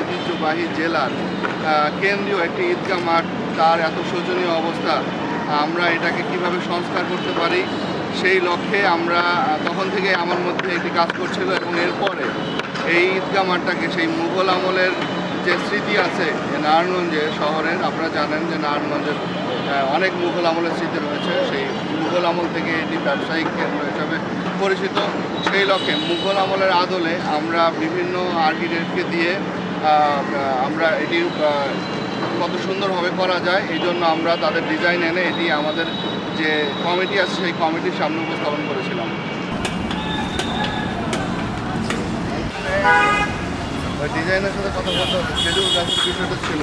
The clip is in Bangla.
ঐতিহ্যবাহী জেলার কেন্দ্রীয় একটি ঈদগাহ মাঠ, তার এত শোচনীয় অবস্থা, আমরা এটাকে কিভাবে সংস্কার করতে পারি সেই লক্ষ্যে আমরা তখন থেকে আমার মধ্যে একটি কাজ করছিল। এবং এরপরে এই ঈদগাহ মাঠটাকে সেই মুঘল আমলের যে স্মৃতি আছে নারায়ণগঞ্জে শহরের, আপনারা জানেন যে নারায়ণগঞ্জের অনেক মুঘল আমলের স্মৃতি রয়েছে, সেই মুঘল আমল থেকে এটি ব্যবসায়িক কেন্দ্র হিসাবে পরিচিত। সেই লক্ষ্যে মুঘল আমলের আদলে আমরা বিভিন্ন আর্কিটেক্টকে দিয়ে আমরা এটি কত সুন্দরভাবে করা যায় এই জন্য আমরা তাদের ডিজাইন এনে এটি আমাদের যে কমিটি আছে সেই কমিটির সামনে উপস্থাপন করেছিলাম। ডিজাইনের সাথে কথা বলতে হবে, শেডিউল গাছের বিষয়টা ছিল।